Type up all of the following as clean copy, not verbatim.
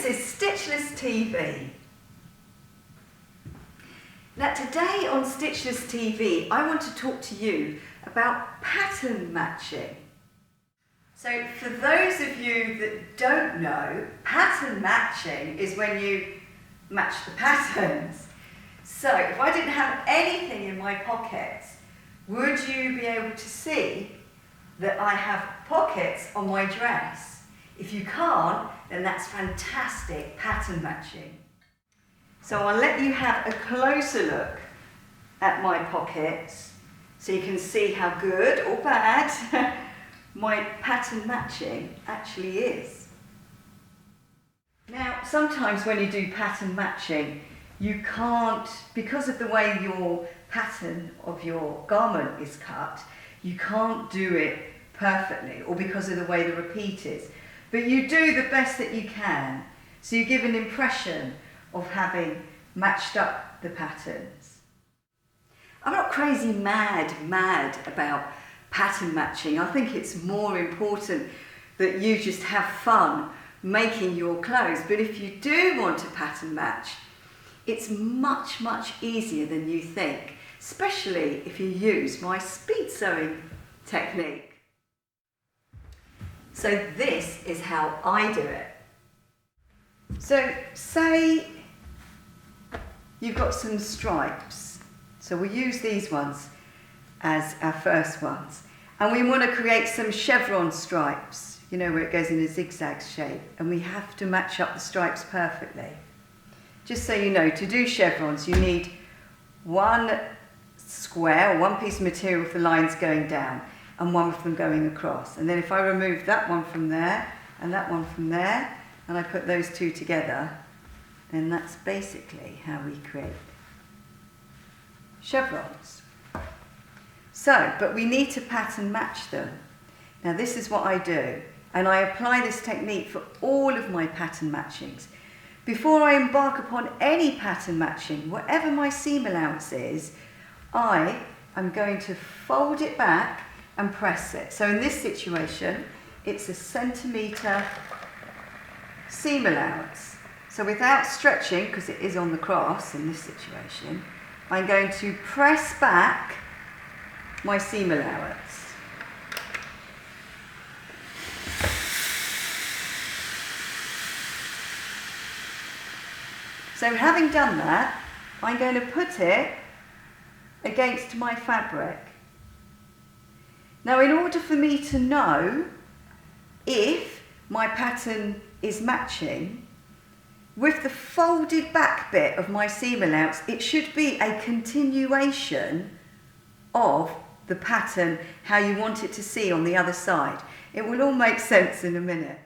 this is Stitchless TV. Now today on Stitchless TV, I want to talk to you about pattern matching. So for those of you that don't know, pattern matching is when you match the patterns. So if I didn't have anything in my pockets, would you be able to see that I have pockets on my dress? If you can't, then that's fantastic pattern matching. So I'll let you have a closer look at my pockets so you can see how good or bad my pattern matching actually is. Now, sometimes when you do pattern matching, you can't, because of the way your pattern of your garment is cut, you can't do it perfectly, or because of the way the repeat is. But you do the best that you can, so you give an impression of having matched up the patterns. I'm not crazy mad about pattern matching. I think it's more important that you just have fun making your clothes. But if you do want to pattern match, it's much easier than you think, especially if you use my speed sewing technique. So this is how I do it. So say you've got some stripes. So we'll use these ones as our first ones. And we want to create some chevron stripes, you know, where it goes in a zigzag shape. And we have to match up the stripes perfectly. Just so you know, to do chevrons, you need one square, or one piece of material with the lines going down, and one of them going across. And then if I remove that one from there, and that one from there, and I put those two together, then that's basically how we create chevrons. So, but we need to pattern match them. Now this is what I do, and I apply this technique for all of my pattern matchings. Before I embark upon any pattern matching, whatever my seam allowance is, I am going to fold it back and press it. So in this situation, it's a centimetre seam allowance. So without stretching, because it is on the cross in this situation, I'm going to press back my seam allowance. So having done that, I'm going to put it against my fabric. Now in order for me to know if my pattern is matching, with the folded back bit of my seam allowance, it should be a continuation of the pattern, how you want it to see on the other side. It will all make sense in a minute.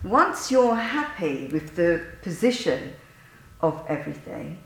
Once you're happy with the position of everything,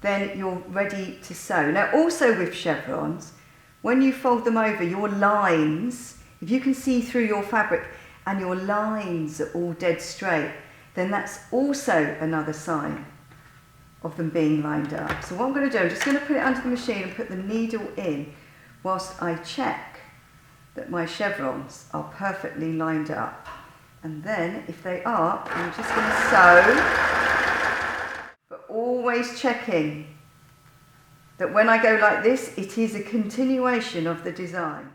then you're ready to sew. Now also with chevrons, when you fold them over, your lines, if you can see through your fabric and your lines are all dead straight, then that's also another sign of them being lined up. So what I'm going to do, I'm just going to put it under the machine and put the needle in whilst I check that my chevrons are perfectly lined up. And then, if they are, I'm just going to sew, but always checking that when I go like this, it is a continuation of the design.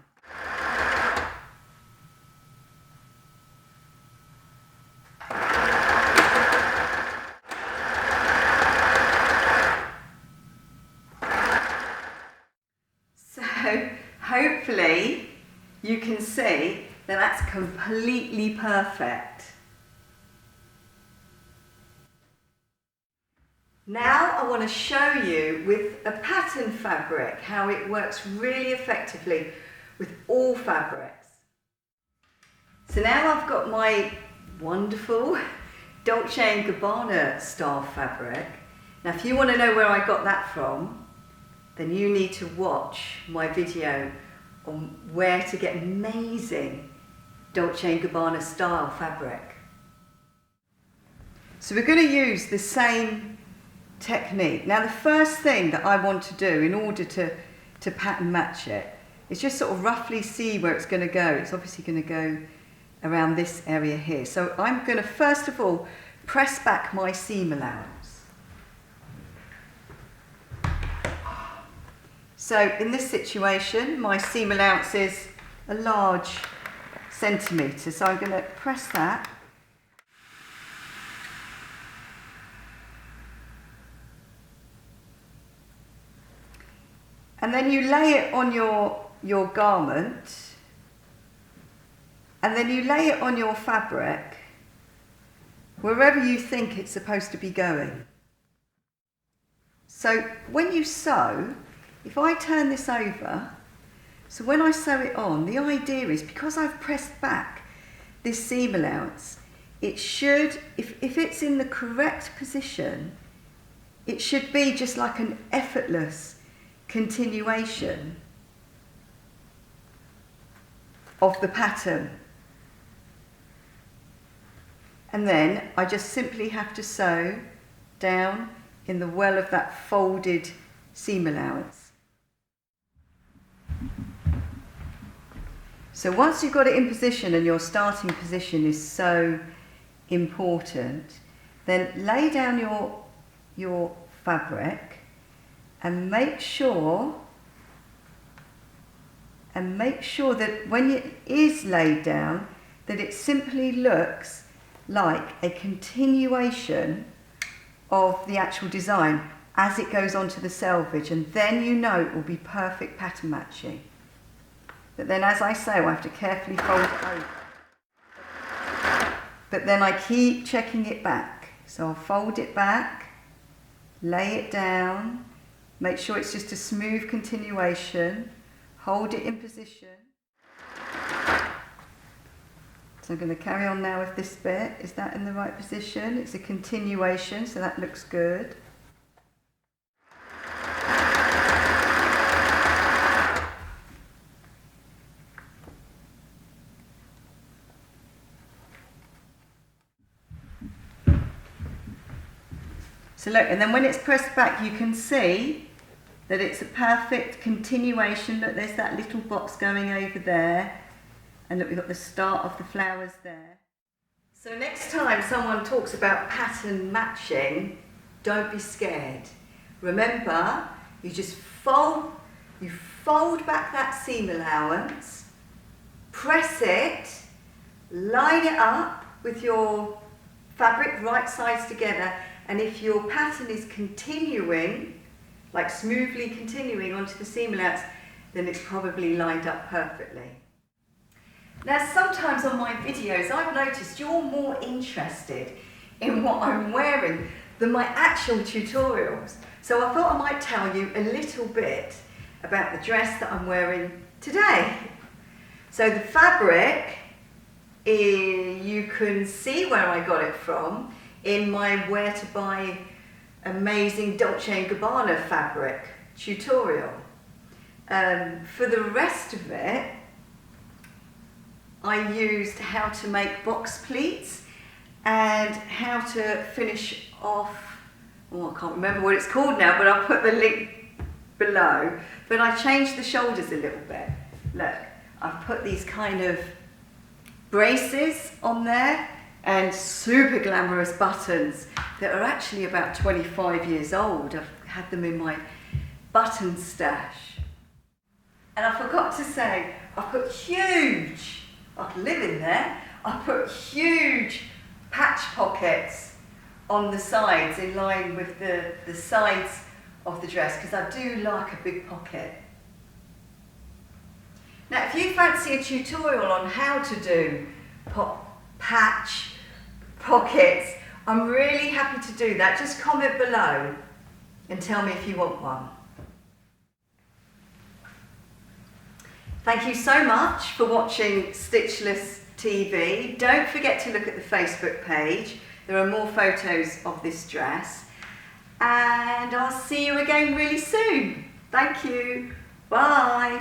So hopefully you can see that that's completely perfect. Now I want to show you with a pattern fabric how it works really effectively with all fabrics. So now I've got my wonderful Dolce & Gabbana style fabric. Now if you want to know where I got that from, then you need to watch my video on where to get amazing Dolce & Gabbana style fabric. So we're going to use the same technique. Now the first thing that I want to do in order to pattern match it is just sort of roughly see where it's going to go. It's obviously going to go around this area here. So I'm going to first of all press back my seam allowance. So in this situation, my seam allowance is a large centimetre, so I'm going to press that. And then you lay it on your garment, and then you lay it on your fabric wherever you think it's supposed to be going. So when you sew, if I turn this over, so when I sew it on, the idea is, because I've pressed back this seam allowance, it should, if it's in the correct position, it should be just like an effortless continuation of the pattern. And then I just simply have to sew down in the well of that folded seam allowance. So once you've got it in position, and your starting position is so important, then lay down your fabric and make sure that when it is laid down, that it simply looks like a continuation of the actual design as it goes onto the selvage, and then you know it will be perfect pattern matching. But then, as I say, I have to carefully fold it over. But then I keep checking it back. So I'll fold it back, lay it down, make sure it's just a smooth continuation, hold it in position. So I'm going to carry on now with this bit. Is that in the right position? It's a continuation, so that looks good. So look, and then when it's pressed back, you can see that it's a perfect continuation. Look, there's that little box going over there. And look, we've got the start of the flowers there. So next time someone talks about pattern matching, don't be scared. Remember, you just fold back that seam allowance, press it, line it up with your fabric right sides together, and if your pattern is continuing, like smoothly continuing onto the seam allowance, then it's probably lined up perfectly. Now, sometimes on my videos, I've noticed you're more interested in what I'm wearing than my actual tutorials. So I thought I might tell you a little bit about the dress that I'm wearing today. So the fabric, you can see where I got it from in my Where to Buy Amazing Dolce & Gabbana fabric tutorial. For the rest of it, I used how to make box pleats and how to finish off, I can't remember what it's called now, but I'll put the link below. But I changed the shoulders a little bit. Look, I've put these kind of braces on there and super glamorous buttons that are actually about 25 years old. I've had them in my button stash. And I forgot to say, I put huge, I could live in there, I put huge patch pockets on the sides in line with the sides of the dress, because I do like a big pocket. Now, if you fancy a tutorial on how to do patch pockets, I'm really happy to do that. Just comment below and tell me if you want one. Thank you so much for watching Stitchless TV. Don't forget to look at the Facebook page. There are more photos of this dress. And I'll see you again really soon. Thank you. Bye.